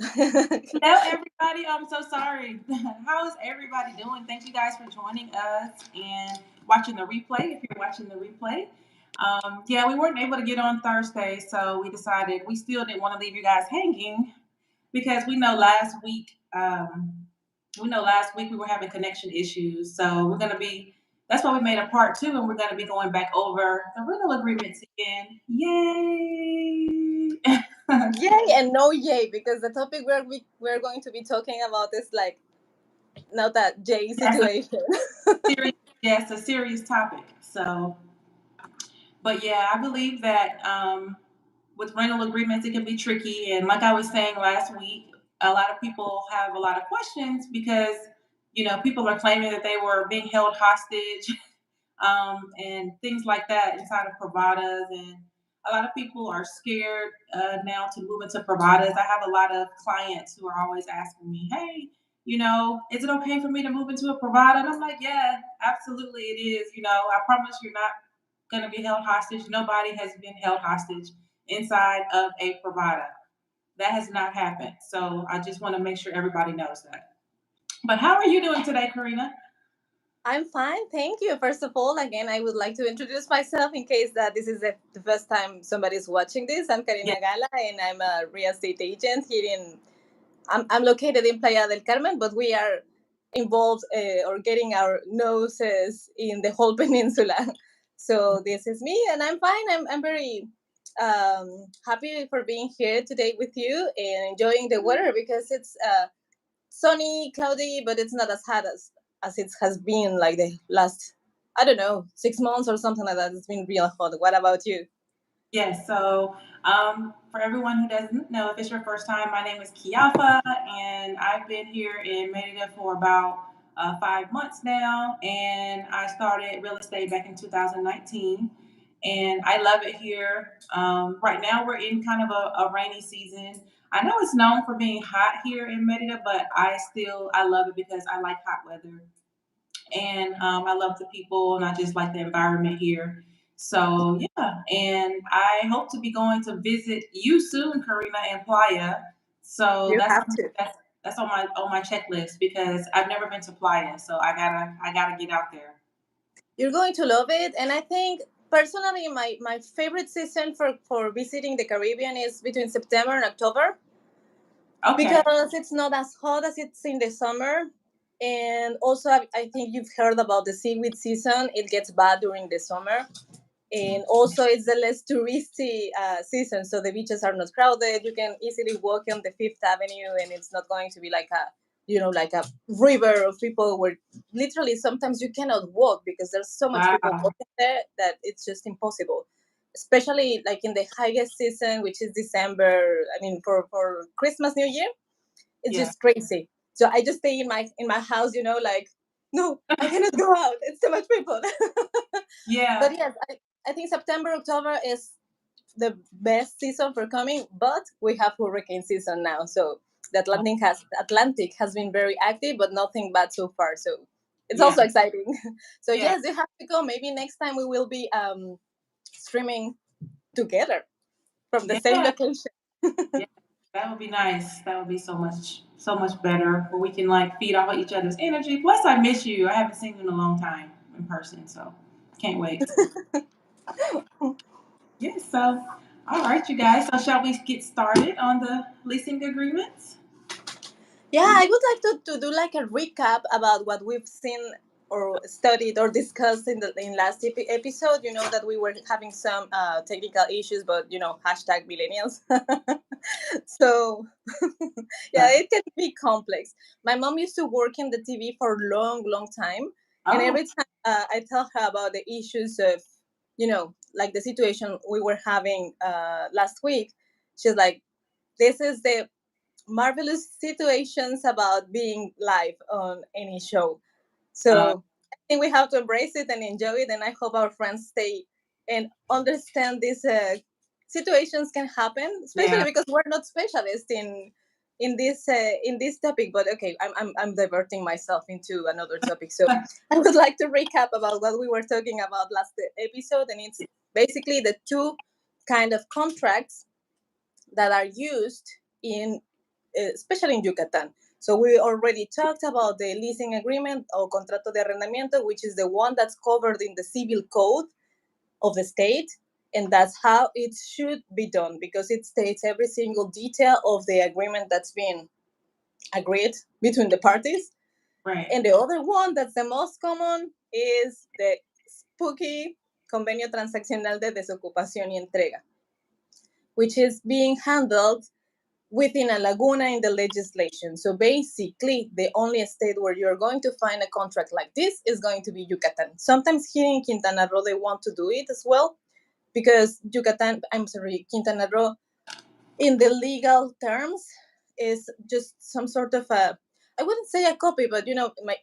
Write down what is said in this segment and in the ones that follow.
Hello, everybody. I'm so sorry. How is everybody doing? Thank you guys for joining us and watching the replay. If you're watching the replay, yeah, we weren't able to get on Thursday, so we decided we still didn't want to leave you guys hanging because we know last week we were having connection issues. So we're gonna be. That's why we made a part two, and we're gonna be going back over the rental agreements again. Yay! Yay and no yay, because the topic we're going to be talking about is like not that J That's a situation. serious, yeah, it's a serious topic. So, but yeah, I believe that with rental agreements, it can be tricky. And like I was saying last week, a lot of people have a lot of questions because, people are claiming that they were being held hostage and things like that inside of provadas. And a lot of people are scared now to move into provadas. I have a lot of clients who are always asking me, hey, is it okay for me to move into a provada? And I'm like, yeah, absolutely it is. I promise you're not going to be held hostage. Nobody has been held hostage inside of a provada. That has not happened. So I just want to make sure everybody knows that. But how are you doing today, Karina? I'm fine, thank you. First of all, again, I would like to introduce myself in case that this is the first time somebody's watching this. I'm Yeah. Karina Gala, and I'm a real estate agent here in. I'm located in Playa del Carmen, but we are involved or getting our noses in the whole peninsula. So this is me, and I'm fine. I'm very happy for being here today with you and enjoying the weather because it's sunny, cloudy, but it's not as hot as it has been like the last, I don't know, 6 months or something like that. It's been real hot. What about you? Yes. So, for everyone who doesn't know, if it's your first time, my name is Kiafa, and I've been here in Mérida for about 5 months now. And I started real estate back in 2019, and I love it here. Right now, we're in kind of a rainy season. I know it's known for being hot here in Mérida, but I love it because I like hot weather, and I love the people, and I just like the environment here. So yeah, and I hope to be going to visit you soon, Karina and Playa. So You have to. that's on my checklist because I've never been to Playa, so I gotta get out there. You're going to love it. And I think personally, my favorite season for visiting the Caribbean is between September and October Okay. because it's not as hot as it's in the summer. And also, I think you've heard about the seaweed season. It gets bad during the summer. And also it's the less touristy season, so the beaches are not crowded. You can easily walk on the Fifth Avenue, and it's not going to be like a river of people where literally sometimes you cannot walk because there's so much people Wow. walking there that it's just impossible, especially like in the highest season, which is December. I mean, for Christmas, New Year, it's Yeah. just crazy. So I just stay in my house, like, no, I cannot go out, it's too much people. Yeah. But yes, I think September, October is the best season for coming, but we have hurricane season now. So the Atlantic has been very active, but nothing bad so far. So it's Yeah. also exciting. So Yeah. yes, you have to go. Maybe next time we will be streaming together from the same Yeah. location. Yeah. That would be nice. That would be so much better where we can like feed off of each other's energy. Plus, I miss you. I haven't seen you in a long time in person, so can't wait. Yes. So, all right, you guys. So, shall we get started on the leasing agreements? Yeah, I would like to do like a recap about what we've seen or studied or discussed in last episode. You know that we were having some technical issues, but hashtag millennials. So yeah, Yeah. it can be complex. My mom used to work in the TV for a long, long time, and Oh. every time I tell her about the issues of, like the situation we were having last week, she's like, "This is the marvelous situations about being live on any show." Uh, So I think we have to embrace it and enjoy it, and I hope our friends stay and understand these situations can happen, especially yeah. because we're not specialists in this topic. But okay, I'm diverting myself into another topic. So I would like to recap about what we were talking about last episode, and it's basically the two kind of contracts that are used in especially in Yucatan. So we already talked about the leasing agreement or contrato de arrendamiento, which is the one that's covered in the civil code of the state. And that's how it should be done, because it states every single detail of the agreement that's been agreed between the parties. Right. And the other one that's the most common is the spooky convenio transaccional de desocupación y entrega, which is being handled within a laguna in the legislation. So basically, the only state where you're going to find a contract like this is going to be Yucatan. Sometimes here in Quintana Roo, they want to do it as well, because Quintana Roo, in the legal terms, is just some sort of a, I wouldn't say a copy, but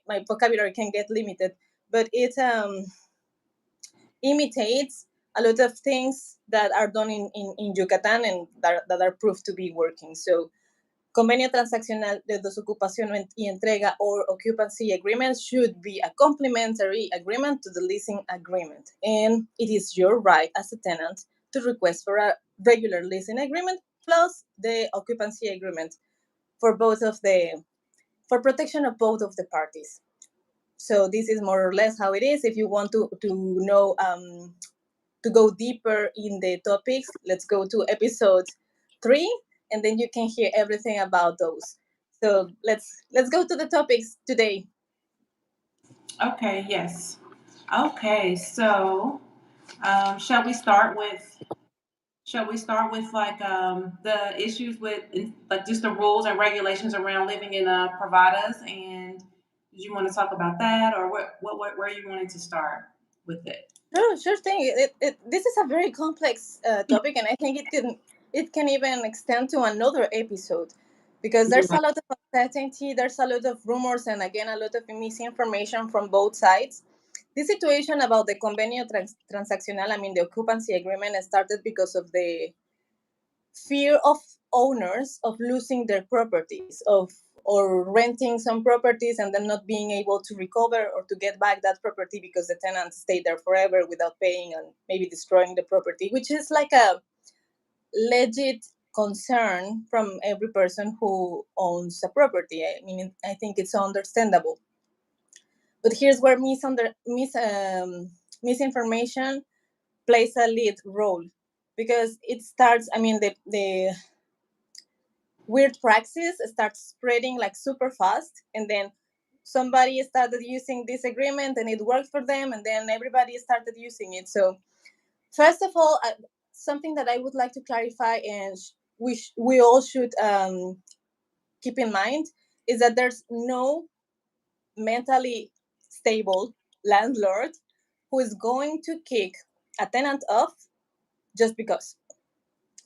my vocabulary can get limited, but it imitates a lot of things that are done in Yucatan and that are proved to be working. So convenio transaccional de desocupación y entrega or occupancy agreement should be a complementary agreement to the leasing agreement. And it is your right as a tenant to request for a regular leasing agreement plus the occupancy agreement for protection of both of the parties. So this is more or less how it is. If you want to know, to go deeper in the topics, let's go to episode 3, and then you can hear everything about those. So let's go to the topics today. Okay. Yes. Okay. So, shall we start with? Shall we start with like the issues with like just the rules and regulations around living in privadas? And did you want to talk about that, or where you wanted to start with it? Sure thing. This is a very complex topic, and I think it can even extend to another episode, because You're there's right. a lot of uncertainty, there's a lot of rumors, and again a lot of misinformation from both sides. This situation about the convenio transaccional, I mean the occupancy agreement, started because of the fear of owners of losing their properties, of or renting some properties and then not being able to recover or to get back that property because the tenants stayed there forever without paying and maybe destroying the property, which is like a legit concern from every person who owns a property. I mean, I think it's understandable. But here's where misinformation plays a lead role, because it starts, I mean, the weird praxis starts spreading like super fast, and then somebody started using this agreement and it worked for them, and then everybody started using it. So first of all, something that I would like to clarify, and we all should keep in mind, is that there's no mentally stable landlord who is going to kick a tenant off just because.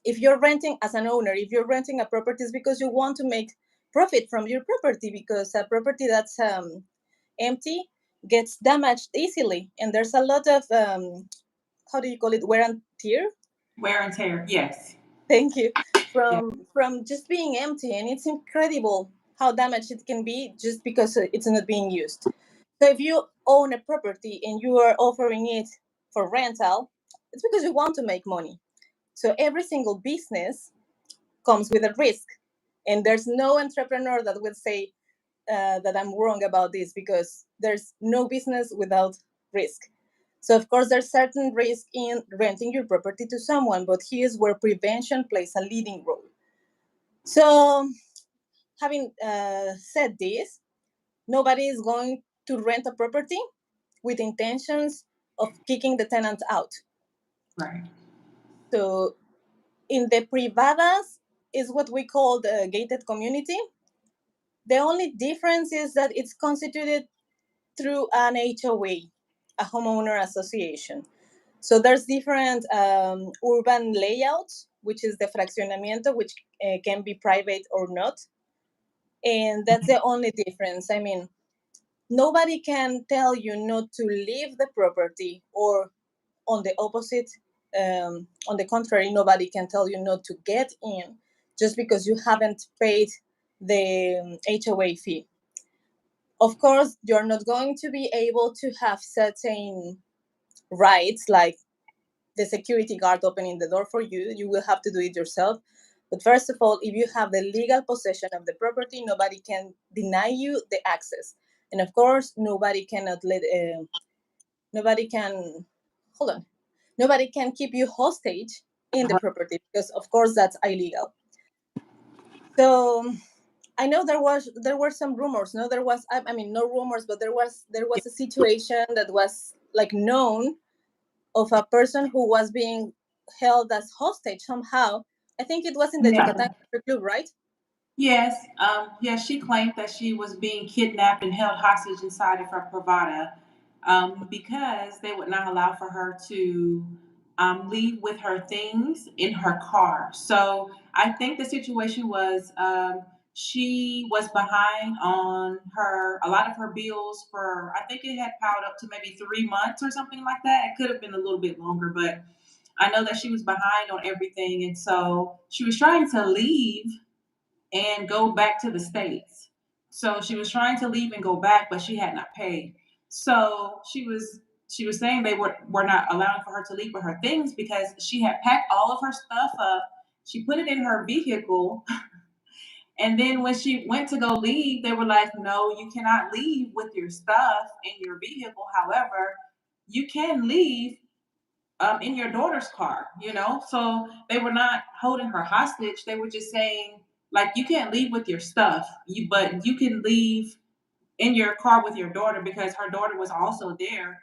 If you're renting as an owner, if you're renting a property, it's because you want to make profit from your property, because a property that's empty gets damaged easily, and there's a lot of how do you call it, wear and tear. Wear and tear. Yes. Thank you. Yeah. From just being empty, and it's incredible how damaged it can be just because it's not being used. So if you own a property and you are offering it for rental, it's because you want to make money. So every single business comes with a risk, and there's no entrepreneur that would say that I'm wrong about this, because there's no business without risk. So of course there's certain risk in renting your property to someone, but here's where prevention plays a leading role. So having said this, nobody is going to rent a property with intentions of kicking the tenant out. Right. So in the privadas is what we call the gated community. The only difference is that it's constituted through an HOA, a homeowner association. So there's different urban layouts, which is the fraccionamiento, which can be private or not. And that's the only difference. I mean, nobody can tell you not to leave the property, or on the opposite, on the contrary, nobody can tell you not to get in just because you haven't paid the HOA fee. Of course, you're not going to be able to have certain rights like the security guard opening the door for you. You will have to do it yourself. But first of all, if you have the legal possession of the property, nobody can deny you the access. And of course, nobody can, hold on, nobody can keep you hostage in the property because, of course, that's illegal. So I know there were some rumors. No, there was, I mean, no rumors, but there was a situation that was like known of a person who was being held as hostage somehow. I think it was in the Yeah. Yucatan Country Club, right? Yes, yes, she claimed that she was being kidnapped and held hostage inside of her Pravada because they would not allow for her to leave with her things in her car. So I think the situation was she was behind on a lot of her bills for, I think it had piled up to maybe 3 months or something like that. It could have been a little bit longer, but I know that she was behind on everything. And so she was trying to leave and go back to the States. So she was trying to leave and go back, but she had not paid. So she was saying they were not allowing for her to leave with her things because she had packed all of her stuff up. She put it in her vehicle. And then when she went to go leave, they were like, no, you cannot leave with your stuff in your vehicle. However, you can leave in your daughter's car, you know? So they were not holding her hostage. They were just saying, like, you can't leave with your stuff, but you can leave in your car with your daughter because her daughter was also there.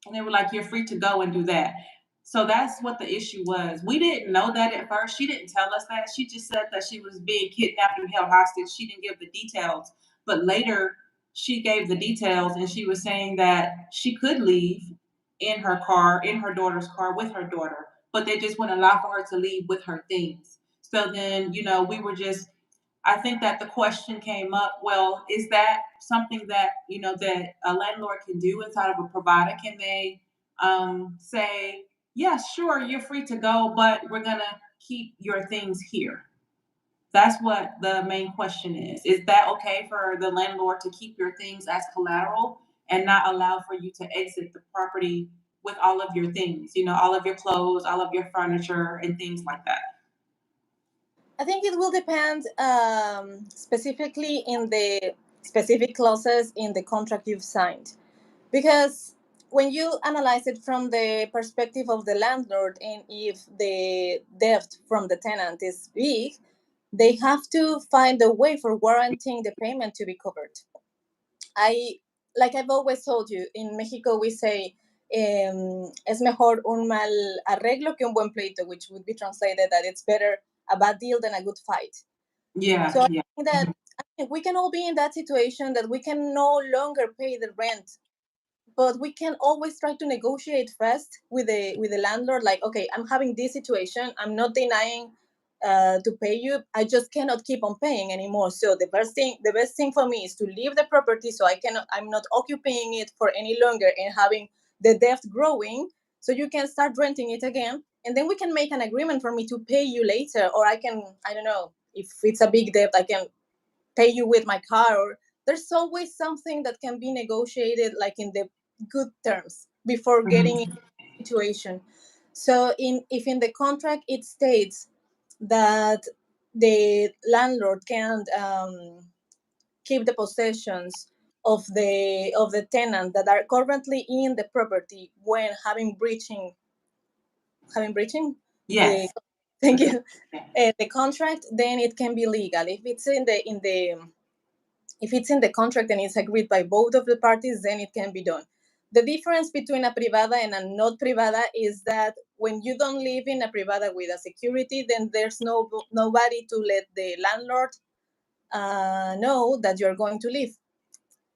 And they were like, you're free to go and do that. So that's what the issue was. We didn't know that at first. She didn't tell us that. She just said that she was being kidnapped and held hostage. She didn't give the details. But later, she gave the details and she was saying that she could leave in her car, in her daughter's car with her daughter, but they just wouldn't allow for her to leave with her things. So then, we were just, I think that the question came up, well, is that something that, that a landlord can do inside of a provider? Can they say, yeah, sure, you're free to go, but we're going to keep your things here? That's what the main question is. Is that okay for the landlord to keep your things as collateral and not allow for you to exit the property with all of your things, all of your clothes, all of your furniture, and things like that? I think it will depend specifically in the specific clauses in the contract you've signed. Because when you analyze it from the perspective of the landlord, and if the debt from the tenant is big, they have to find a way for warranting the payment to be covered. I like I've always told you, in Mexico we say es mejor un mal arreglo que un buen pleito, which would be translated that it's better a bad deal than a good fight. Yeah, So I yeah. think that we can all be in that situation that we can no longer pay the rent, but we can always try to negotiate first with the landlord, like, okay, I'm having this situation, I'm not denying to pay you, I just cannot keep on paying anymore. So the best thing for me is to leave the property, so I'm not occupying it for any longer and having the debt growing, so you can start renting it again, and then we can make an agreement for me to pay you later, or I don't know, if it's a big debt, I can pay you with my car, or there's always something that can be negotiated, like in the good terms, before getting in Mhm. a situation. So if in the contract it states that the landlord can keep the possessions of the tenant that are currently in the property when having breaching the Yes. thank Okay. you Yeah. the contract, then it can be legal. If it's in the contract and it's agreed by both of the parties, then it can be done. The difference between a privada and a not privada is that when you don't live in a privada with a security, then there's nobody to let the landlord know that you're going to leave.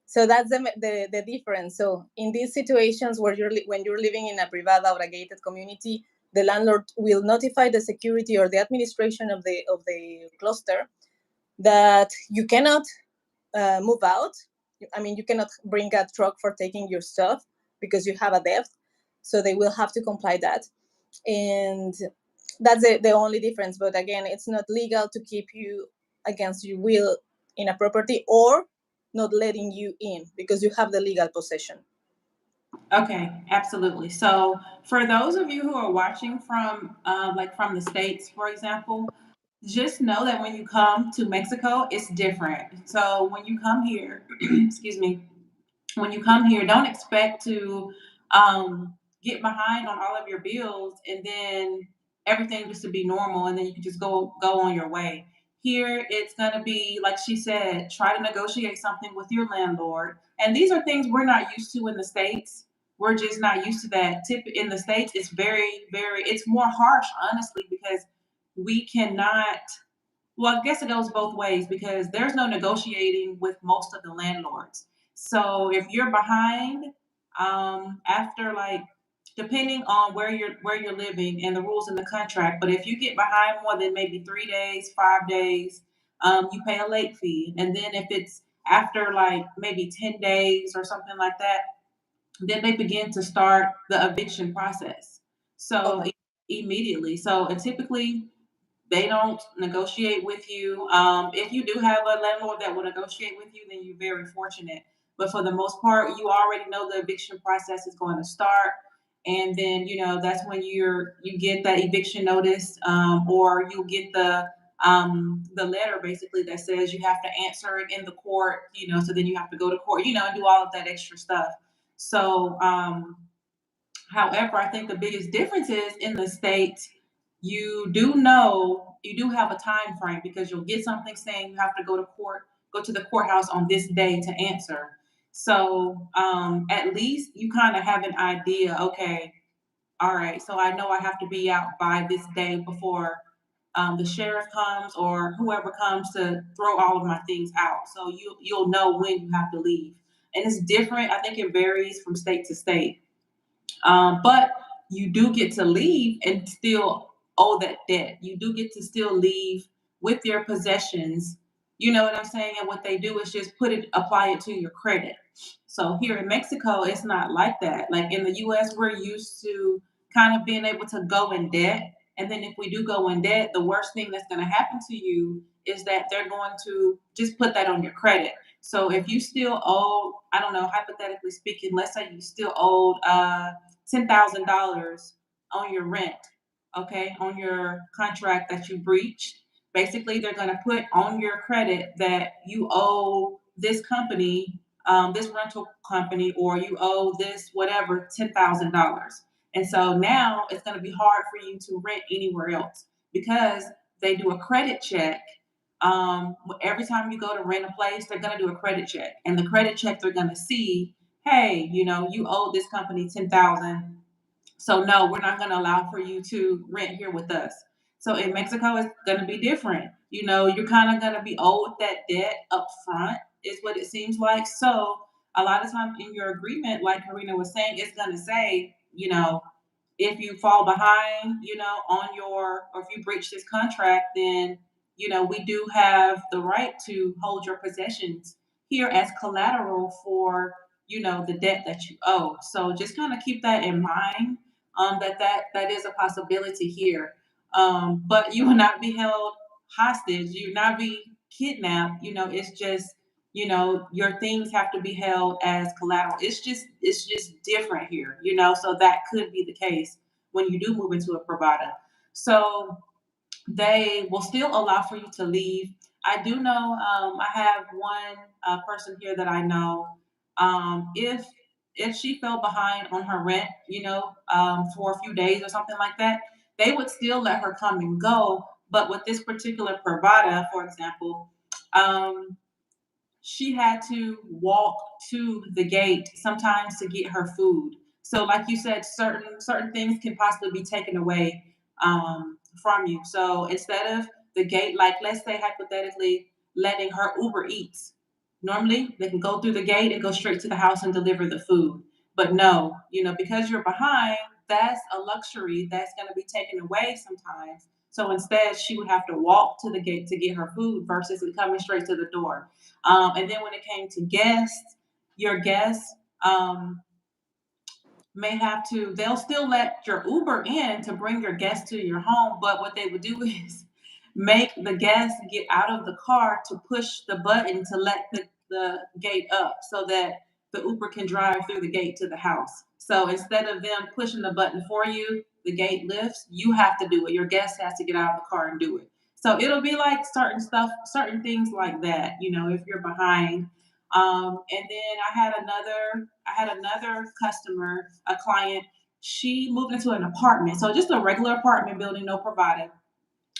So that's the difference. So in these situations where when you're living in a privada or a gated community, the landlord will notify the security or the administration of the cluster that you cannot move out. I mean, you cannot bring a truck for taking your stuff because you have a debt. So they will have to comply that. And that's the only difference. But again, it's not legal to keep you against your will in a property, or not letting you in because you have the legal possession. Okay, absolutely. So, for those of you who are watching from, like from the States, for example, Just know that when you come to Mexico, it's different. So when you come here, excuse me, when you come here, don't expect to get behind on all of your bills and then everything just to be normal and then you can just go on your way. Here, it's gonna be like she said, try to negotiate something with your landlord. And these are things we're not used to in the states. We're just not used to that. Tip in the states, it's very. It's more harsh, honestly, because we cannot well, I guess it goes both ways because there's no negotiating with most of the landlords. So if you're behind, after like depending on where you're living and the rules in the contract, but if you get behind more than maybe 3 days, 5 days, you pay a late fee. And then if it's after like maybe 10 days or something like that, then they begin to start the eviction process. So Oh, immediately. So typically they don't negotiate with you. If you do have a landlord that will negotiate with you, then you're very fortunate. But for the most part, you already know the eviction process is going to start, and then that's when you get that eviction notice, or you get the letter basically that says you have to answer it in the court. So then you have to go to court, and do all of that extra stuff. So however, I think the biggest difference is in the States, you do have a time frame because you'll get something saying you have to go to the courthouse on this day to answer. So at least you kind of have an idea, okay, all right, so I know I have to be out by this day before the sheriff comes or whoever comes to throw all of my things out. So you'll know when you have to leave. And it's different. I think it varies from state to state. But you do get to leave and still owe that debt. You do get to still leave with your possessions. You know what I'm saying? And what they do is just apply it to your credit. So here in Mexico, it's not like that. Like in the US, we're used to kind of being able to go in debt. And then if we do go in debt, the worst thing that's going to happen to you is that they're going to just put that on your credit. So if you still owe, I don't know, hypothetically speaking, let's say you still owed $10,000 on your rent, okay, on your contract that you breached. Basically, they're going to put on your credit that you owe this company, this rental company, or you owe this whatever $10,000. And so now it's going to be hard for you to rent anywhere else because they do a credit check. Every time you go to rent a place, they're going to do a credit check, and the credit check they're going to see, hey, you owe this company 10,000. So no, we're not going to allow for you to rent here with us. So in Mexico, it's going to be different. You're kind of going to be owed that debt up front, is what it seems like. So a lot of times in your agreement, like Karina was saying, it's going to say, if you fall behind, on or if you breach this contract, then, we do have the right to hold your possessions here as collateral for, the debt that you owe. So just kind of keep that in mind, that is a possibility here. But you will not be held hostage. You will not be kidnapped. It's just, your things have to be held as collateral. It's just different here. So that could be the case when you do move into a provider. So they will still allow for you to leave. I do know, I have one person here that I know. If she fell behind on her rent, for a few days or something like that, they would still let her come and go. But with this particular provider, for example, um, she had to walk to the gate sometimes to get her food. So, like you said, certain things can possibly be taken away from you. So instead of the gate, like let's say hypothetically, letting her Uber Eats, normally they can go through the gate and go straight to the house and deliver the food. But no, because you're behind, that's a luxury that's going to be taken away sometimes. So instead, she would have to walk to the gate to get her food versus it coming straight to the door. And then when it came to guests, your guests may have to, they'll still let your Uber in to bring your guests to your home. But what they would do is make the guests get out of the car to push the button to let the gate up so that the Uber can drive through the gate to the house. So instead of them pushing the button for you, the gate lifts, you have to do it. Your guest has to get out of the car and do it. So it'll be like certain things like that, if you're behind. And then I had another customer, a client. She moved into an apartment, so just a regular apartment building, no provided.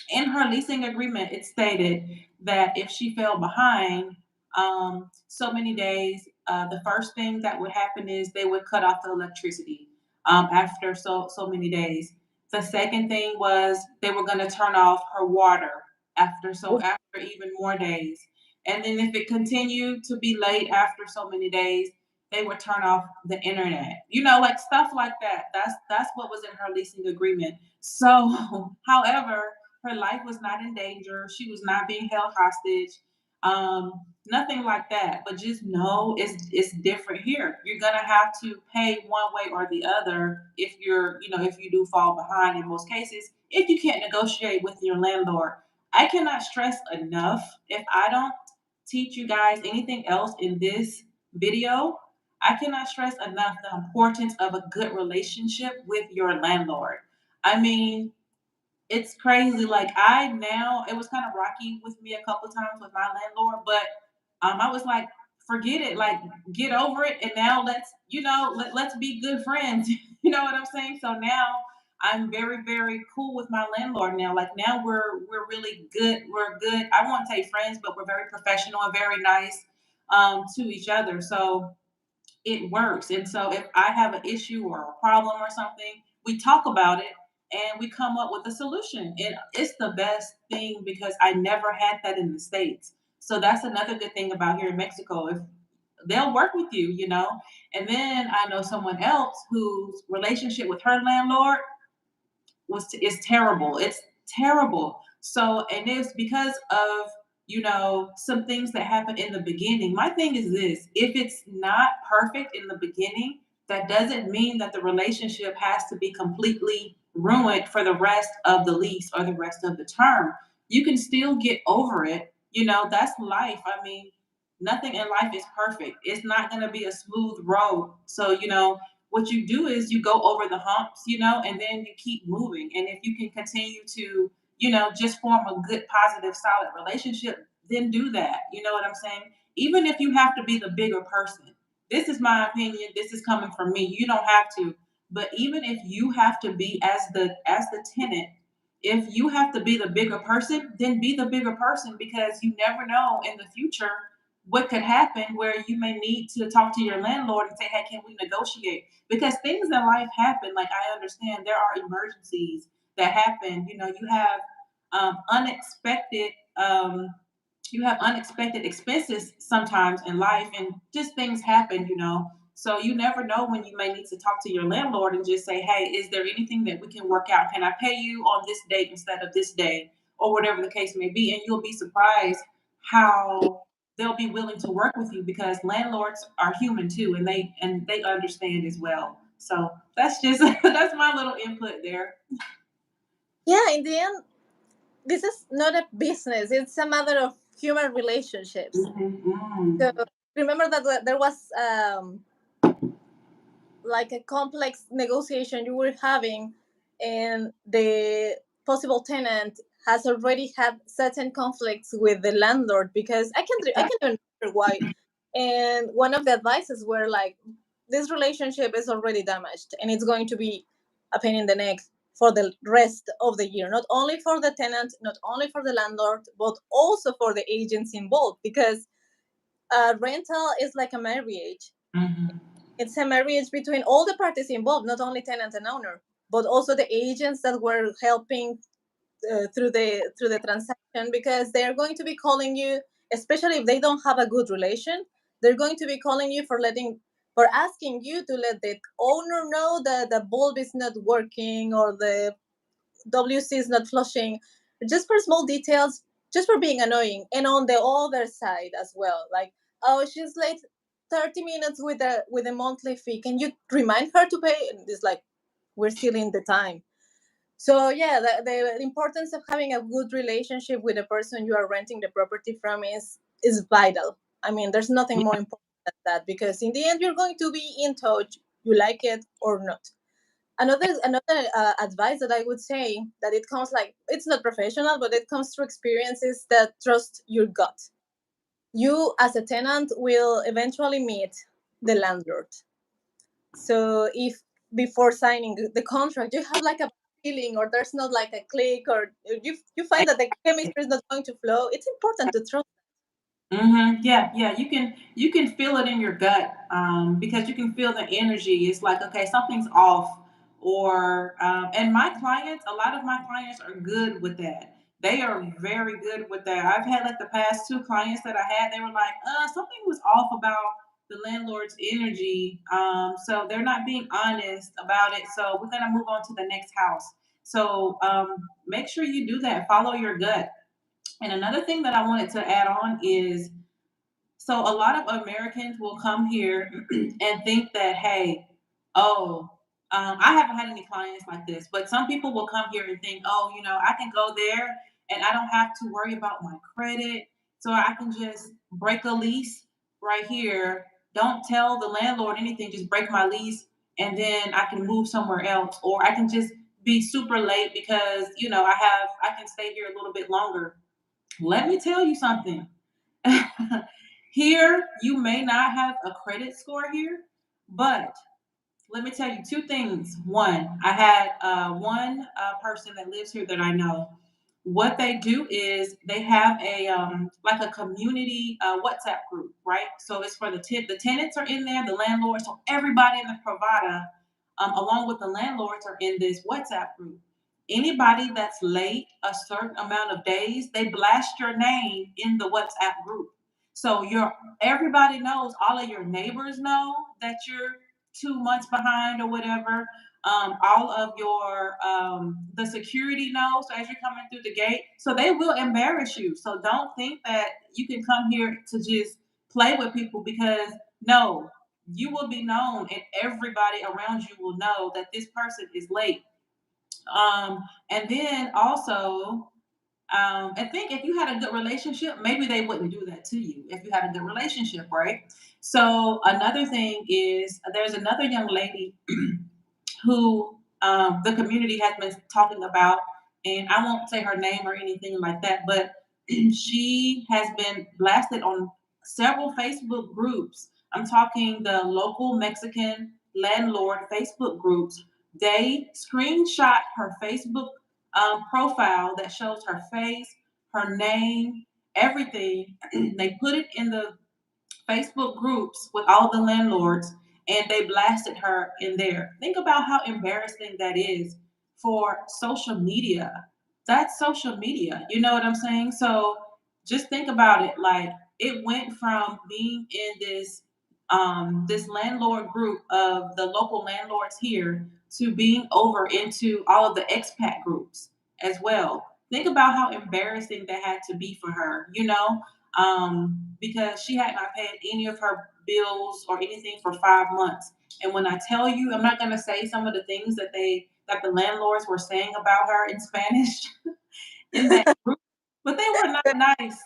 In her leasing agreement, it stated that if she fell behind so many days, the first thing that would happen is they would cut off the electricity after so many days. The second thing was they were going to turn off her water after even more days. And then if it continued to be late after so many days, they would turn off the internet. Like stuff like that. That's what was in her leasing agreement. So, however, her life was not in danger. She was not being held hostage. Nothing like that. But just know it's different here. You're gonna have to pay one way or the other if you do fall behind in most cases, if you can't negotiate with your landlord. I cannot stress enough, if I don't teach you guys anything else in this video, I cannot stress enough the importance of a good relationship with your landlord. I mean, it's crazy. Like it was kind of rocky with me a couple times with my landlord, but I was like, forget it, like get over it, and now let's be good friends. You know what I'm saying? So now I'm very very cool with my landlord now. Like now we're really good. We're good. I won't say friends, but we're very professional and very nice to each other. So it works. And so if I have an issue or a problem or something, we talk about it and we come up with a solution. And it's the best thing because I never had that in the States. So that's another good thing about here in Mexico. If they'll work with you. And then I know someone else whose relationship with her landlord is terrible. It's terrible. So, and it's because of some things that happen in the beginning. My thing is this: if it's not perfect in the beginning, that doesn't mean that the relationship has to be completely ruined for the rest of the lease or the rest of the term. You can still get over it. That's life. I mean, nothing in life is perfect. It's not going to be a smooth road. So, what you do is you go over the humps, and then you keep moving. And if you can continue to, just form a good, positive, solid relationship, then do that. You know what I'm saying? Even if you have to be the bigger person. This is my opinion. This is coming from me. You don't have to. But even if you have to be as the tenant, if you have to be the bigger person, then be the bigger person because you never know in the future what could happen where you may need to talk to your landlord and say, hey, can we negotiate? Because things in life happen. Like I understand there are emergencies that happen. Um, unexpected um, you have unexpected expenses sometimes in life, and just things happen. So you never know when you may need to talk to your landlord and just say, hey, is there anything that we can work out? Can I pay you on this date instead of this day, or whatever the case may be? And you'll be surprised how they'll be willing to work with you because landlords are human too, and they understand as well. So that's just that's my little input there. Yeah, in the end, this is not a business, it's a matter of human relationships. So Mm-hmm. remember that there was like a complex negotiation you were having, and the possible tenant has already had certain conflicts with the landlord, because I can remember why. And one of the advices were like, this relationship is already damaged and it's going to be a pain in the neck for the rest of the year, not only for the tenant, not only for the landlord, but also for the agents involved, because rental is like a marriage. Mm-hmm. It's a marriage between all the parties involved, not only tenant and owner, but also the agents that were helping through the transaction, because they're going to be calling you, especially if they don't have a good relation. They're going to be calling you for asking you to let the owner know that the bulb is not working or the WC is not flushing, just for small details, just for being annoying. And on the other side as well, like, oh, she's late 30 minutes with a monthly fee. Can you remind her to pay? And it's like, we're still in the time. So yeah, the importance of having a good relationship with the person you are renting the property from is vital. I mean, there's nothing more important than that, because in the end, you're going to be in touch, you like it or not. Another advice that I would say, that it comes, like, it's not professional, but it comes through experiences, that trust your gut. You as a tenant will eventually meet the landlord. So if before signing the contract you have like a feeling, or there's not like a click, or you find that the chemistry is not going to flow, it's important to trust. Yeah, yeah. You can feel it in your gut, because you can feel the energy. It's like, okay, something's off. Or and my clients, a lot of my clients are good with that. They are very good with that. I've had like the past two clients that I had. They were like, something was off about the landlord's energy. So they're not being honest about it. So we're gonna move on to the next house. So make sure you do that. Follow your gut. And another thing that I wanted to add on is, so a lot of Americans will come here and think that, hey, oh, I haven't had any clients like this, but some people will come here and think, oh, I can go there and I don't have to worry about my credit. So I can just break a lease right here. Don't tell the landlord anything, just break my lease and then I can move somewhere else. Or I can just be super late because, I can stay here a little bit longer. Let me tell you something. Here, you may not have a credit score here, but let me tell you two things. One, I had one person that lives here that I know. What they do is they have a like a community WhatsApp group, right? So it's for the tenants are in there, the landlords, so everybody in the Pravada, along with the landlords, are in this WhatsApp group. Anybody that's late a certain amount of days, they blast your name in the WhatsApp group. So everybody knows, all of your neighbors know that you're 2 months behind or whatever. All of your the security knows as you're coming through the gate, so they will embarrass you. So don't think that you can come here to just play with people, because no, you will be known, and everybody around you will know that this person is late. And then also, I think if you had a good relationship, maybe they wouldn't do that to you if you had a good relationship, right? So another thing is, there's another young lady who the community has been talking about, and I won't say her name or anything like that, but she has been blasted on several Facebook groups. I'm talking the local Mexican landlord Facebook groups. They screenshot her Facebook profile that shows her face, her name, everything. They put it in the Facebook groups with all the landlords, and they blasted her in there. Think about how embarrassing that is for social media. That's social media. You know what I'm saying? So just think about it. Like, it went from being in this landlord group of the local landlords here to being over into all of the expat groups as well. Think about how embarrassing that had to be for her, because she had not paid any of her bills or anything for 5 months. And when I tell you, I'm not going to say some of the things that the landlords were saying about her in Spanish in that group, but they were not nice.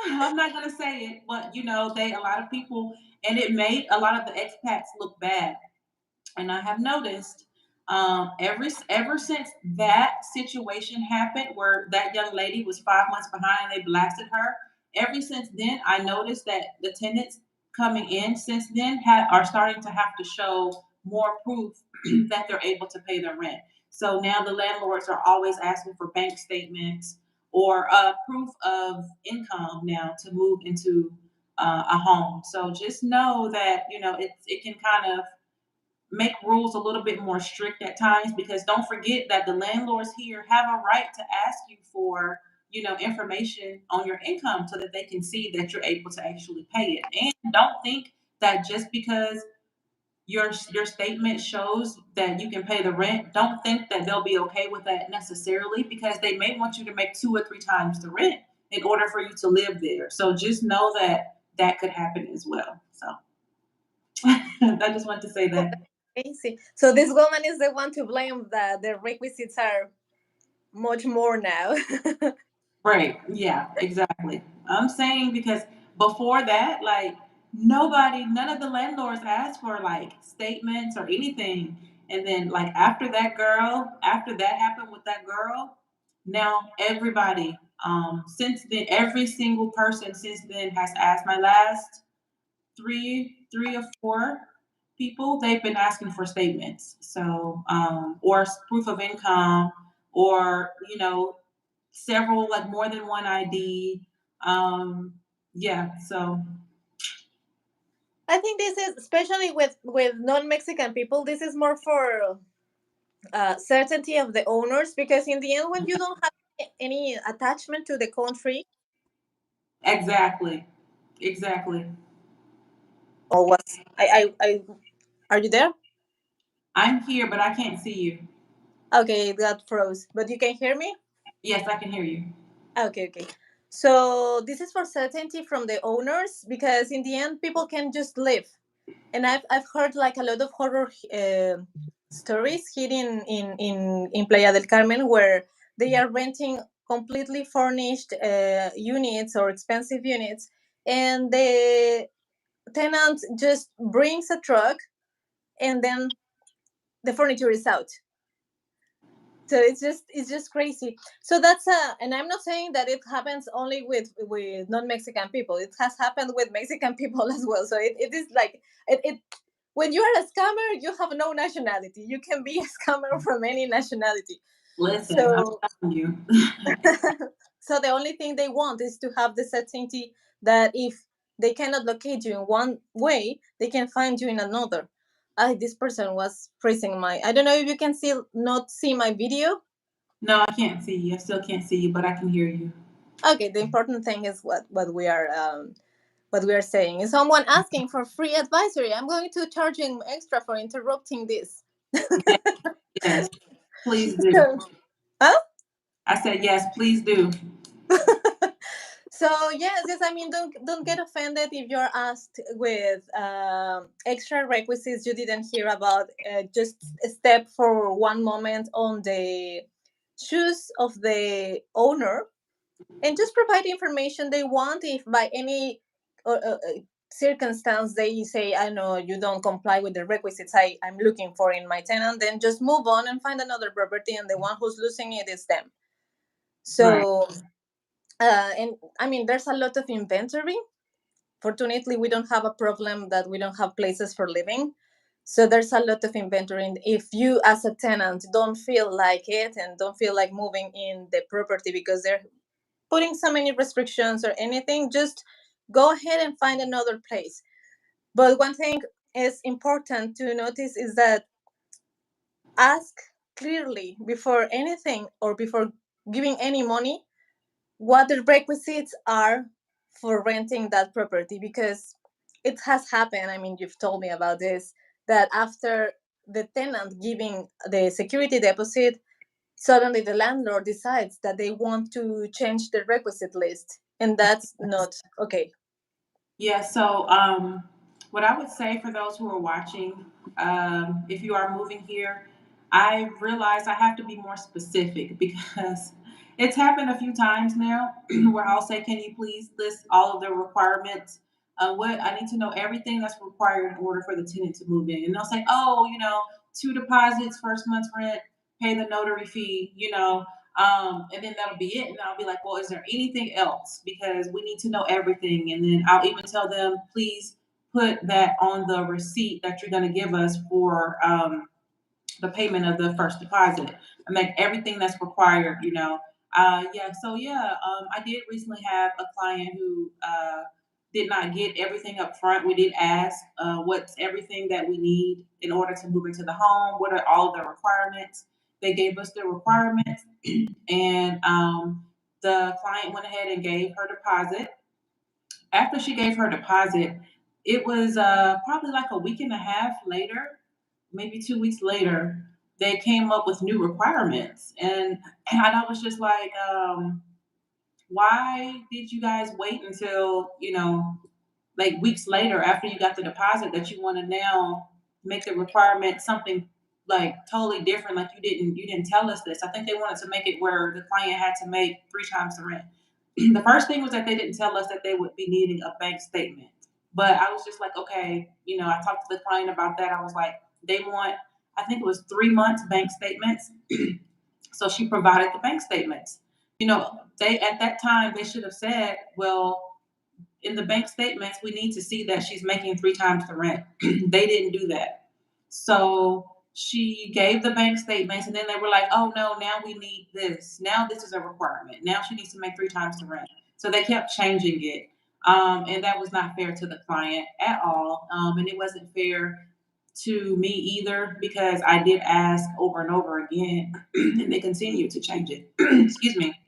I'm not going to say it, but a lot of people, and it made a lot of the expats look bad. And I have noticed, ever since that situation happened, where that young lady was 5 months behind and they blasted her. Ever since then, I noticed that the tenants coming in since then are starting to have to show more proof that they're able to pay their rent. So now the landlords are always asking for bank statements or proof of income now to move into a home. So just know that it can kind of make rules a little bit more strict at times, because don't forget that the landlords here have a right to ask you for information on your income, so that they can see that you're able to actually pay it. And don't think that just because your statement shows that you can pay the rent, don't think that they'll be okay with that necessarily, because they may want you to make 2 or 3 times the rent in order for you to live there. So just know that that could happen as well. So I just want to say Oh, that. that's crazy. So this woman is the one to blame, that the requisites are much more now. Right. Yeah, exactly. I'm saying, because before that, like, none of the landlords asked for like statements or anything. And then like after that happened with that girl, now everybody, since then, every single person since then has asked. My last three or four people, they've been asking for statements. So, or proof of income, or several, like more than one ID. Yeah. So I think this is especially with non-Mexican people. This is more for certainty of the owners, because in the end, when you don't have any attachment to the country, exactly, exactly. or what? I are you there? I'm here, but I can't see you. Okay, it got froze, but you can hear me. Yes, I can hear you. Okay, okay. So this is for certainty from the owners, because in the end, people can just live. And I've heard like a lot of horror stories here in Playa del Carmen, where they are renting completely furnished units or expensive units, and the tenant just brings a truck, and then the furniture is out. So it's just crazy. So that's and I'm not saying that it happens only with non-Mexican people. It has happened with Mexican people as well. So it is like it when you are a scammer, you have no nationality. You can be a scammer from any nationality. Listen, I'm So telling you. so the only thing they want is to have the certainty that if they cannot locate you in one way, they can find you in another. This person was freezing my. I don't know if you can still not see my video. No, I can't see you. I still can't see you, but I can hear you. Okay, the important thing is what we are saying. Is someone asking for free advisory? I'm going to charge him extra for interrupting this. Yes, yes, please do. So, huh? I said yes, please do. So yes, I mean, don't get offended if you're asked with extra requisites you didn't hear about. Just step for one moment on the shoes of the owner and just provide the information they want. If by any circumstance they say, I know you don't comply with the requisites I'm looking for in my tenant, then just move on and find another property, and the one who's losing it is them. Right. So and I mean, there's a lot of inventory. Fortunately, we don't have a problem that we don't have places for living. So there's a lot of inventory. And if you, as a tenant, don't feel like it and don't feel like moving in the property because they're putting so many restrictions or anything, just go ahead and find another place. But one thing is important to notice is that ask clearly before anything or before giving any money what the requisites are for renting that property, because it has happened. I mean, you've told me about this, that after the tenant giving the security deposit, suddenly the landlord decides that they want to change the requisite list, and that's not okay. Yeah, so what I would say for those who are watching, if you are moving here, I realize I have to be more specific because it's happened a few times now where I'll say, can you please list all of the requirements? What I need to know everything that's required in order for the tenant to move in. And they'll say, oh, two deposits, first month's rent, pay the notary fee, and then that'll be it. And I'll be like, well, is there anything else? Because we need to know everything. And then I'll even tell them, please put that on the receipt that you're going to give us for the payment of the first deposit. And like everything that's required. Yeah. So yeah, I did recently have a client who did not get everything up front. We did ask what's everything that we need in order to move into the home. What are all of the requirements? They gave us the requirements, and the client went ahead and gave her deposit. After she gave her deposit, it was probably like a week and a half later, maybe 2 weeks later, they came up with new requirements, and I was just like, why did you guys wait until like weeks later after you got the deposit that you want to now make the requirement something like totally different, like you didn't tell us this. I think they wanted to make it where the client had to make 3 times the rent. The first thing was that they didn't tell us that they would be needing a bank statement, but I was just like, okay, I talked to the client about that. I was like, they want I think it was 3 months bank statements. So she provided the bank statements. They at that time they should have said, well, in the bank statements, we need to see that she's making 3 times the rent. They didn't do that. So she gave the bank statements, and then they were like, oh no, now we need this. Now this is a requirement. Now she needs to make 3 times the rent. So they kept changing it. And that was not fair to the client at all. And it wasn't fair to me either, because I did ask over and over again, and they continued to change it. Excuse me.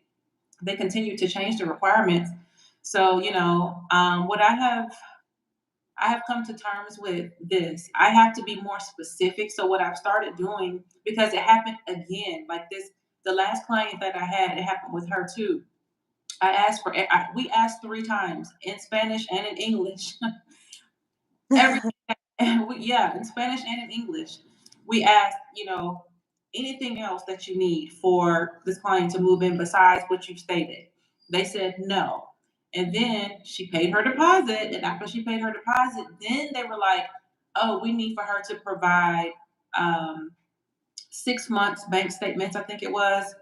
They continued to change the requirements. So, what I have come to terms with this. I have to be more specific. So what I've started doing, because it happened again, like this, the last client that I had, it happened with her too. We asked 3 times in Spanish and in English. Every yeah, in Spanish and in English. We asked, anything else that you need for this client to move in besides what you stated. They said no. And then she paid her deposit. And after she paid her deposit, then they were like, oh, we need for her to provide 6 months bank statements, I think it was,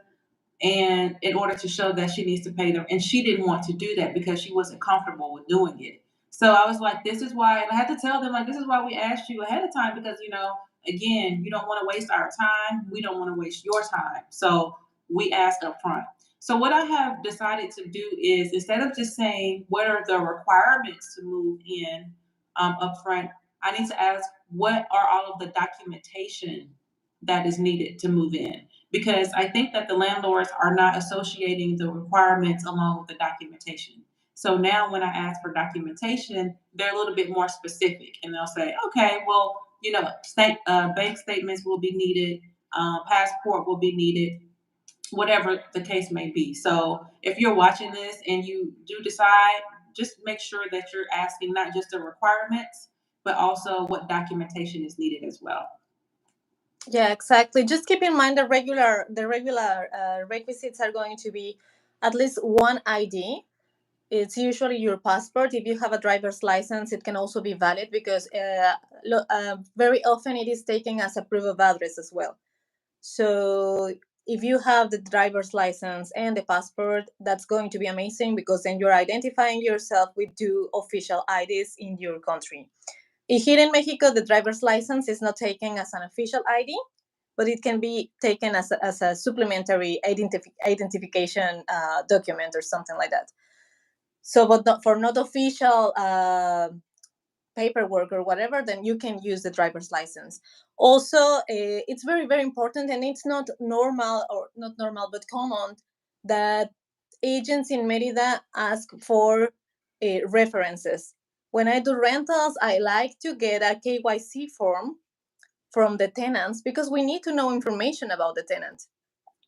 and in order to show that she needs to pay them. And she didn't want to do that because she wasn't comfortable with doing it. So I was like, this is why, and I had to tell them, like, this is why we asked you ahead of time, because, again, you don't want to waste our time. We don't want to waste your time. So we asked up front. So what I have decided to do is, instead of just saying, what are the requirements to move in up front, I need to ask, what are all of the documentation that is needed to move in? Because I think that the landlords are not associating the requirements along with the documentation. So now when I ask for documentation, they're a little bit more specific, and they'll say, okay, well, bank statements will be needed, passport will be needed, whatever the case may be. So if you're watching this and you do decide, just make sure that you're asking not just the requirements, but also what documentation is needed as well. Yeah, exactly. Just keep in mind the regular requisites are going to be at least one ID. It's usually your passport. If you have a driver's license, it can also be valid, because very often it is taken as a proof of address as well. So if you have the driver's license and the passport, that's going to be amazing, because then you're identifying yourself with two official IDs in your country. Here in Mexico, the driver's license is not taken as an official ID, but it can be taken as a supplementary identification document or something like that. So, but for not official paperwork or whatever, then you can use the driver's license. Also, it's very, very important, and it's not normal, or not normal, but common, that agents in Mérida ask for references. When I do rentals, I like to get a KYC form from the tenants, because we need to know information about the tenant.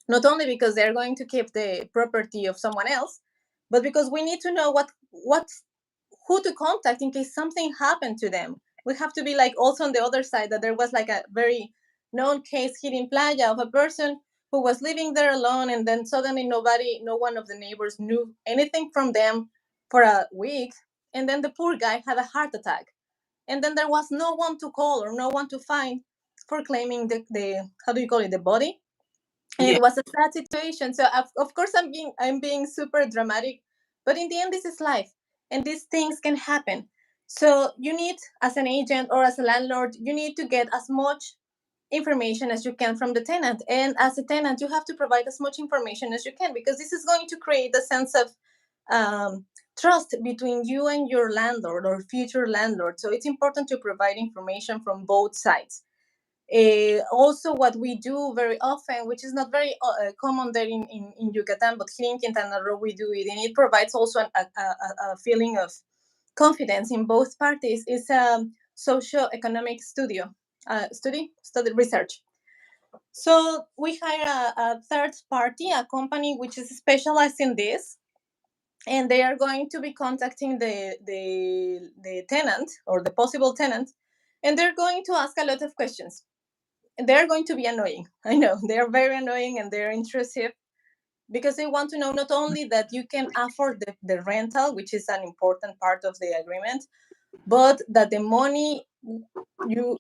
Not only because they're going to keep the property of someone else, but because we need to know who to contact in case something happened to them. We have to be like also on the other side, that there was like a very known case here in Playa of a person who was living there alone, and then suddenly no one of the neighbors knew anything from them for a week, and then the poor guy had a heart attack, and then there was no one to call or no one to find for claiming the how do you call it, the body. And Yeah. it was a sad situation. So of course I'm being super dramatic, but in the end, this is life, and these things can happen. So you need, as an agent or as a landlord, you need to get as much information as you can from the tenant, and as a tenant, you have to provide as much information as you can, because this is going to create a sense of trust between you and your landlord or future landlord. So it's important to provide information from both sides. Also, what we do very often, which is not very common there in Yucatan, but here in Quintana Roo we do it, and it provides also a feeling of confidence in both parties, is a socio-economic study research. So we hire a third party, a company which is specialized in this, and they are going to be contacting the tenant or the possible tenant, and they're going to ask a lot of questions. They're going to be annoying. I know they're very annoying, and they're intrusive, because they want to know not only that you can afford the rental, which is an important part of the agreement, but that the money you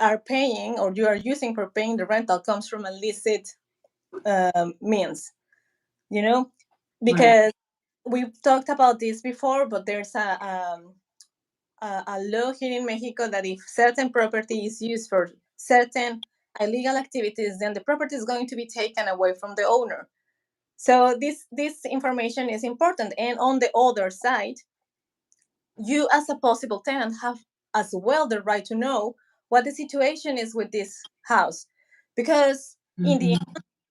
are paying or you are using for paying the rental comes from illicit means, you know, Right. because we've talked about this before, but there's a law here in Mexico that if certain property is used for certain illegal activities, then the property is going to be taken away from the owner. So this information is important. And on the other side, you as a possible tenant have as well the right to know what the situation is with this house, because in the Mm-hmm. end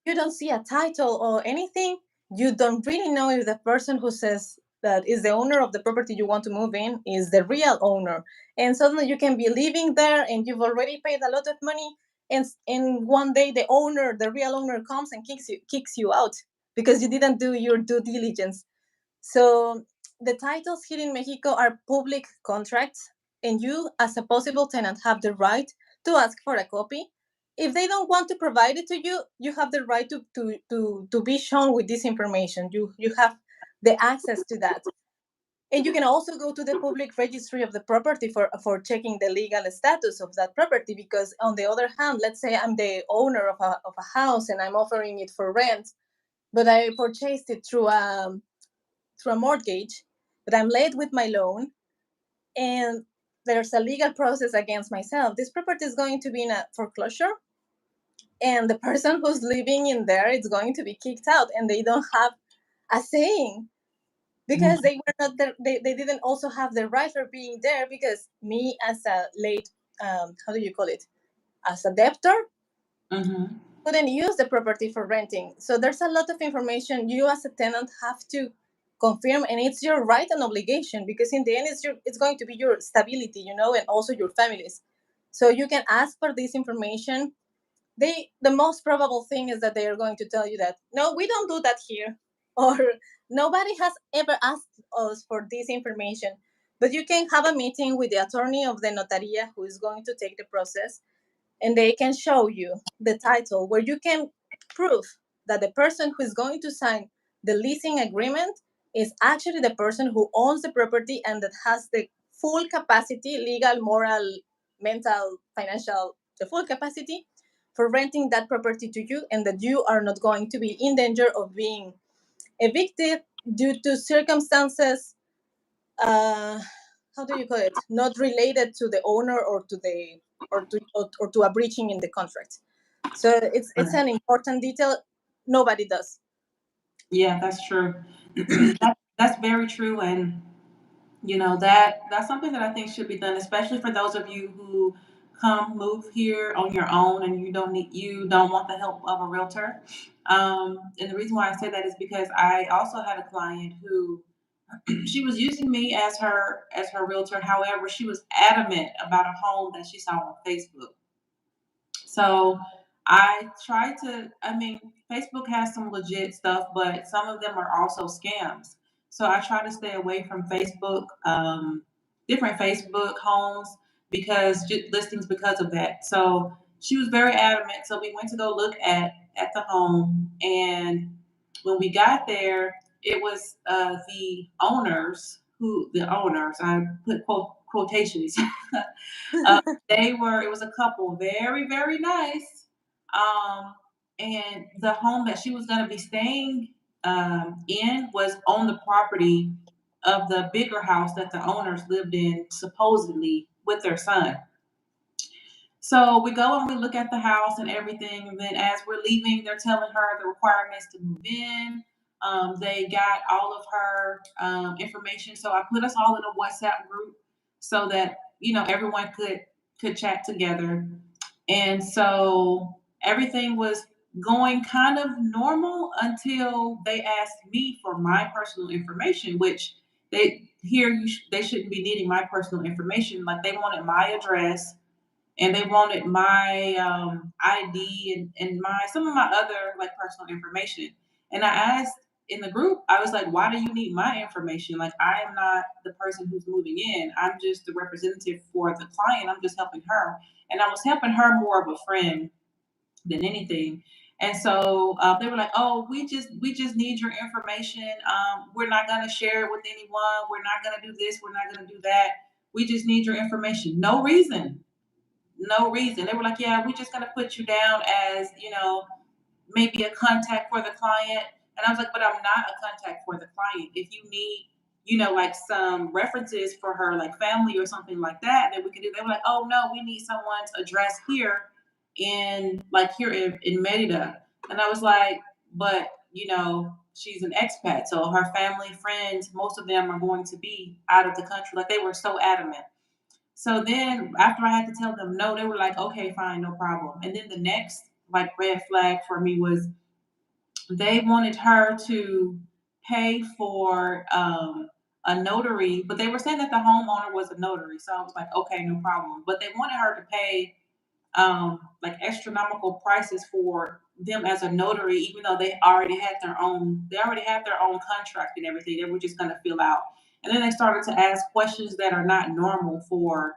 you don't see a title or anything. You don't really know if the person who says that is the owner of the property you want to move in is the real owner, and suddenly you can be living there and you've already paid a lot of money, and one day the real owner comes and kicks you out because you didn't do your due diligence. So the titles here in Mexico are public contracts, and you, as a possible tenant, have the right to ask for a copy. If they don't want to provide it to you, you have the right to be shown with this information. You have the access to that. And you can also go to the public registry of the property for checking the legal status of that property. Because on the other hand, let's say I'm the owner of a house and I'm offering it for rent, but I purchased it through a mortgage, but I'm late with my loan, and there's a legal process against myself. This property is going to be in a foreclosure, and the person who's living in there is going to be kicked out, and they don't have a saying because they were not there. They didn't also have the right for being there because me as a late, how do you call it, as a debtor, Mm-hmm. couldn't use the property for renting. So there's a lot of information you as a tenant have to confirm, and it's your right and obligation because in the end it's going to be your stability, and also your families. So you can ask for this information. The most probable thing is that they are going to tell you that no, we don't do that here, or nobody has ever asked us for this information. But you can have a meeting with the attorney of the notaria who is going to take the process, and they can show you the title where you can prove that the person who is going to sign the leasing agreement is actually the person who owns the property and that has the full capacity, legal, moral, mental, financial, the full capacity for renting that property to you, and that you are not going to be in danger of being evicted due to circumstances, uh, how do you call it, not related to the owner or to the or to a breaching in the contract. So it's Right. an important detail nobody does. Yeah, that's true. That's very true, and that's something that I think should be done, especially for those of you who come move here on your own and you don't want the help of a realtor. And the reason why I say that is because I also had a client who she was using me as her realtor. However, she was adamant about a home that she saw on Facebook. So I try to, I mean, Facebook has some legit stuff, but some of them are also scams. So I try to stay away from Facebook, different Facebook homes listings because of that. So she was very adamant. So we went to go look at the home, and when we got there, it was the owners. I put quotations. Uh, it was a couple, very, very nice. Um, and the home that she was going to be staying in was on the property of the bigger house that the owners lived in, supposedly with their son. So we go and we look at the house and everything. And then as we're leaving, they're telling her the requirements to move in. They got all of her information. So I put us all in a WhatsApp group so that everyone could chat together. And so everything was going kind of normal until they asked me for my personal information, which they shouldn't be needing my personal information. Like, they wanted my address, and they wanted my ID and some of my other like personal information. And I asked in the group, I was like, "Why do you need my information? Like, I am not the person who's moving in. I'm just the representative for the client. I'm just helping her." And I was helping her more of a friend than anything. And so they were like, "Oh, we just need your information. We're not gonna share it with anyone. We're not gonna do this. We're not gonna do that. We just need your information." No reason, no reason. They were like, yeah, we're just gonna put you down as, maybe a contact for the client. And I was like, but I'm not a contact for the client. If you need, like some references for her, like family or something like that, that we could do. They were like, oh no, we need someone's address here in Mérida. And I was like, but she's an expat, so her family, friends, most of them are going to be out of the country. Like, they were so adamant. So then after I had to tell them no, they were like, okay, fine, no problem. And then the next like red flag for me was they wanted her to pay for a notary, but they were saying that the homeowner was a notary. So I was like, okay, no problem. But they wanted her to pay like astronomical prices for them as a notary, even though they already had their own contract and everything. They were just going to fill out. And then they started to ask questions that are not normal for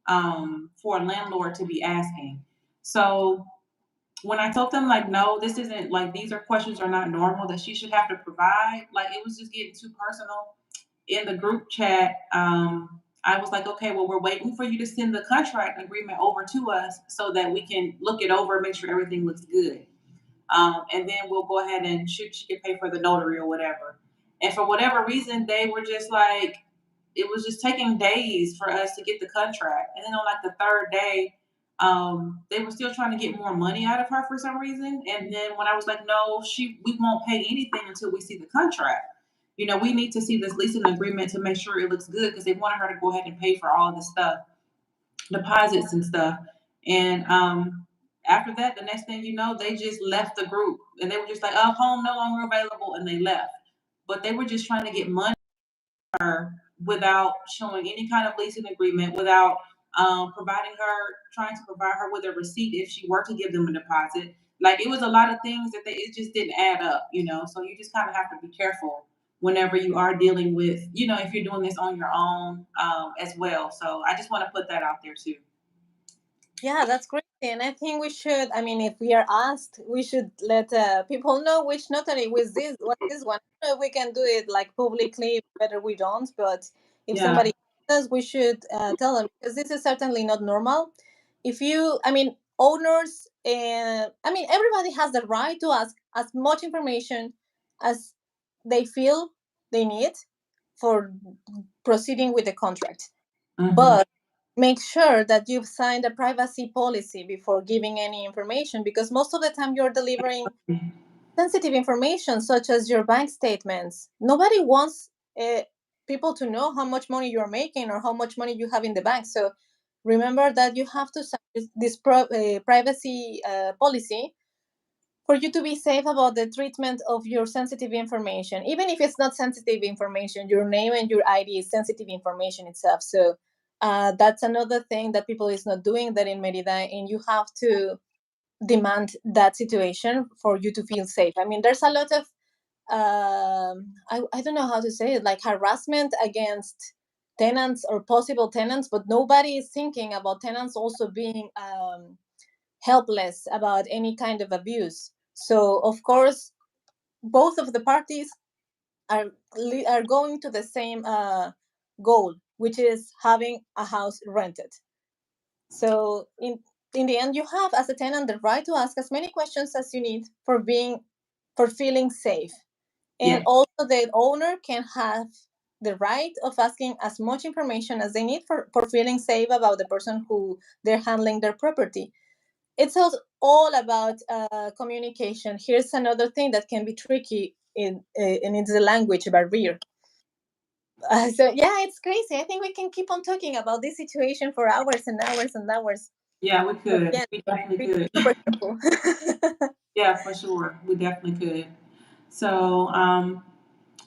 a landlord to be asking. So when I told them like, no, this isn't like these are questions are not normal that she should have to provide, like it was just getting too personal in the group chat. I was like, okay, well, we're waiting for you to send the contract agreement over to us so that we can look it over, make sure everything looks good. And then we'll go ahead and she can pay for the notary or whatever. And for whatever reason, they were just like, it was just taking days for us to get the contract. And then on like the third day, they were still trying to get more money out of her for some reason. And then when I was like, no, we won't pay anything until we see the contract. We need to see this leasing agreement to make sure it looks good because they wanted her to go ahead and pay for all of this stuff, deposits and stuff. And after that, the next thing you know, they just left the group and they were just like, oh, home no longer available. And they left. But they were just trying to get money her without showing any kind of leasing agreement, without trying to provide her with a receipt if she were to give them a deposit. Like it was a lot of things that it just didn't add up. So you just kind of have to be careful whenever you are dealing with, if you're doing this on your own as well. So I just want to put that out there too. Yeah, that's great. And I think we should, I mean, if we are asked, we should let people know which notary was what this one. I don't know if we can do it like publicly, better we don't. But if Yeah. somebody does, we should tell them because this is certainly not normal. I mean, owners, I mean, everybody has the right to ask as much information as they feel they need for proceeding with the contract. Mhm. But make sure that you've signed a privacy policy before giving any information because most of the time you're delivering sensitive information such as your bank statements. Nobody wants people to know how much money you're making or how much money you have in the bank. So remember that you have to sign this privacy policy for you to be safe about the treatment of your sensitive information. Even if it's not sensitive information, your name and your ID is sensitive information itself. So that's another thing that people is not doing that in Merida, and you have to demand that situation for you to feel safe. I mean, there's a lot of I don't know how to say it, like harassment against tenants or possible tenants, but nobody is thinking about tenants also being helpless about any kind of abuse. So of course, both of the parties are going to the same goal, which is having a house rented. So in the end, you have as a tenant the right to ask as many questions as you need for feeling safe, and Yeah. also the owner can have the right of asking as much information as they need for feeling safe about the person who they're handling their property. It's all about communication. Here's another thing that can be tricky and it's the language barrier. So yeah, it's crazy. I think we can keep on talking about this situation for hours and hours and hours. Yeah, we But could. yeah, We definitely be could. super careful. Yeah, for sure. We definitely could. So,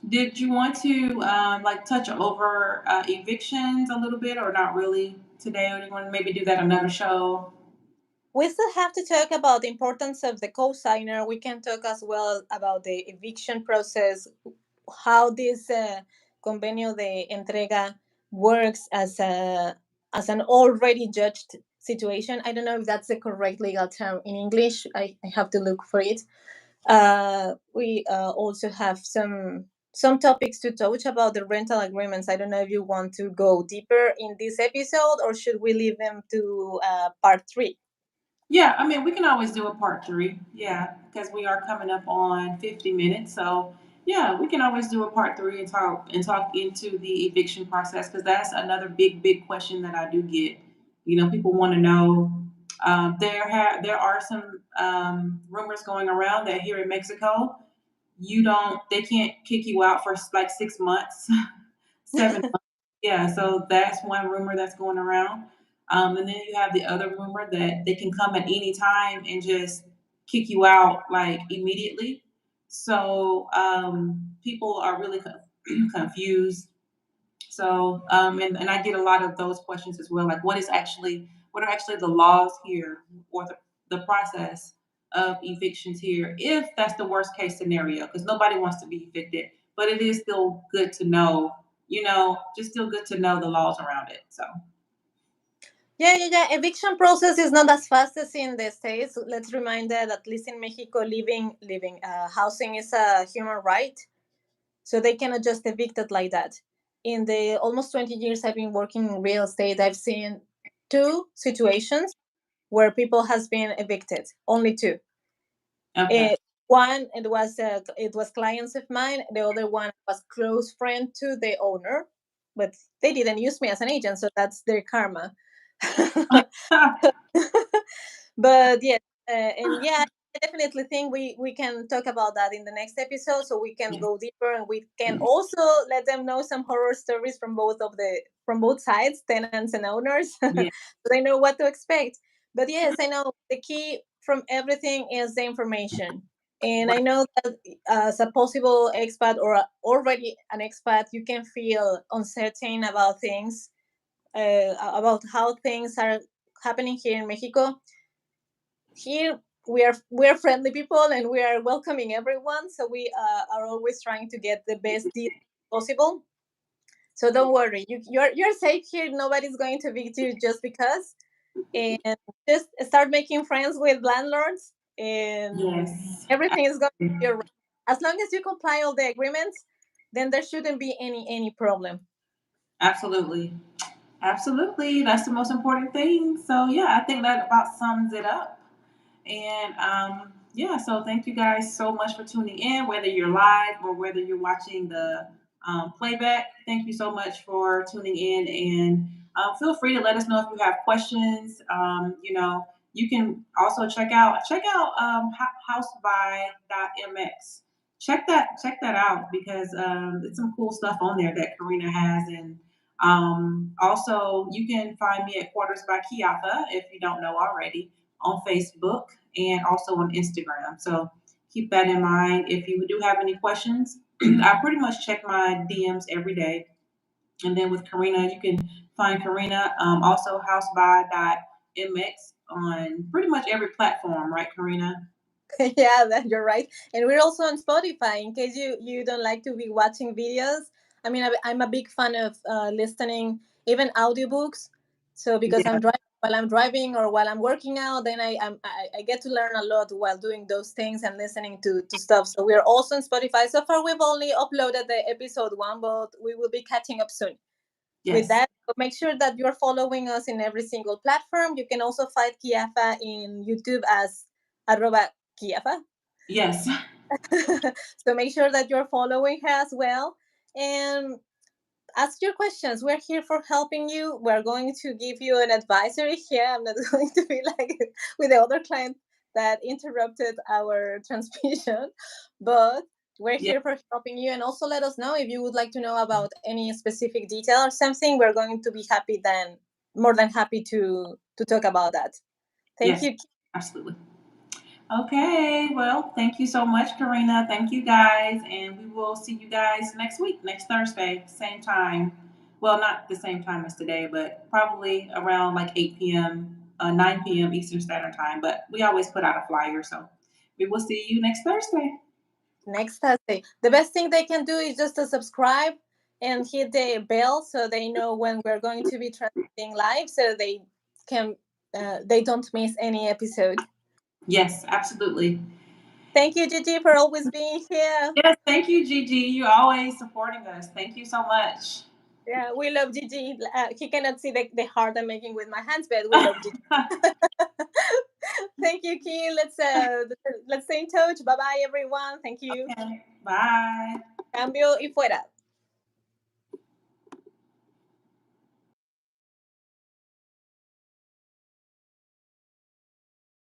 did you want to like touch over evictions a little bit, or not really today? Or do you want to maybe do that another show? We still have to talk about the importance of the cosigner. We can talk as well about the eviction process, how this convenio de entrega works as an already judged situation. I don't know if that's the correct legal term in English. I have to look for it. We also have some some topics to touch about the rental agreements. I don't know if you want to go deeper in this episode, or should we leave them to part 3? Yeah, I mean, we can always do a part 3. Yeah, because we are coming up on 50 minutes. So, yeah, we can always do a part 3 and talk into the eviction process because that's another big question that I do get. You know, people want to know. There are some rumors going around that here in Mexico, they can't kick you out for like 6 months, 7 months. Yeah, so that's one rumor that's going around. And then you have the other rumor that they can come at any time and just kick you out like immediately. So people are really confused. So and I get a lot of those questions as well, like what are actually the laws here or the process of evictions here if that's the worst case scenario because nobody wants to be evicted, but it is still good to know, just still good to know the laws around it. So Yeah. Eviction process is not as fast as in the States. Let's remind that at least in Mexico, living housing is a human right, so they cannot just evict it like that. In the almost 20 years I've been working in real estate, I've seen 2 situations where people has been evicted. Only 2. okay. Uh, one it was clients of mine. The other one was close friend to the owner, but they didn't use me as an agent, so that's their karma. But yes, and yeah, I definitely think we can talk about that in the next episode, so we can Yes. go deeper, and we can also let them know some horror stories from both sides, tenants and owners, so Yeah. they know what to expect. But yes, I know the key from everything is the information. And I Right. know that as a possible expat or already an expat, you can feel uncertain about things, about how things are happening here in Mexico. Here we are friendly people and we are welcoming everyone, so we are always trying to get the best deal possible. So don't worry, you're safe here. Nobody's going to beat you just because. And just start making friends with landlords, and Yes. everything is going to be alright. As long as you comply all the agreements, then there shouldn't be any problem. Absolutely. Absolutely. That's the most important thing. So yeah, I think that about sums it up. And yeah, so thank you guys so much for tuning in, whether you're live or whether you're watching the playback. Thank you so much for tuning in, and feel free to let us know if you have questions. You can also check out housebuy.mx. Check that out because it's some cool stuff on there that Karina has, and also you can find me at Quarters by Kiafa if you don't know already on Facebook and also on Instagram. So keep that in mind. If you do have any questions, I pretty much check my DMs every day. And then with Karina, you can find Karina also houseby.mx on pretty much every platform, right, Karina? Yeah, that you're right. And we're also on Spotify in case you don't like to be watching videos. I mean, I'm a big fan of listening, even audiobooks. So because Yeah. I'm driving or while I'm working out, then I get to learn a lot while doing those things and listening to stuff. So we're also on Spotify. So far, we've only uploaded the episode 1, but we will be catching up soon with Yes. that. So make sure that you're following us in every single platform. You can also find Kiafa in YouTube as arroba Kiafa. Yes. So make sure that you're following her as well. And ask your questions. We're here for helping you. We're going to give you an advisory here. I'm not going to be like with the other client that interrupted our transmission, but we're Yeah. here for helping you. And also let us know if you would like to know about any specific detail or something. We're going to be more than happy to talk about that. Thank Yes. you. Absolutely. Okay, well, thank you so much, Karina. Thank you guys, and we will see you guys next week, next Thursday, same time. Well, not the same time as today, but probably around like 8 p.m., 9 p.m. Eastern Standard Time. But we always put out a flyer, so we will see you next Thursday. Next Thursday. The best thing they can do is just to subscribe and hit the bell so they know when we're going to be transmitting live, so they don't miss any episode. Yes, absolutely. Thank you, Gigi, for always being here. Yes, thank you, Gigi. You're always supporting us. Thank you so much. Yeah, we love Gigi. He cannot see the heart I'm making with my hands, but we love Gigi. Thank you, Key. Let's stay in touch. Bye bye, everyone. Thank you. Okay, bye. Cambio y fuera.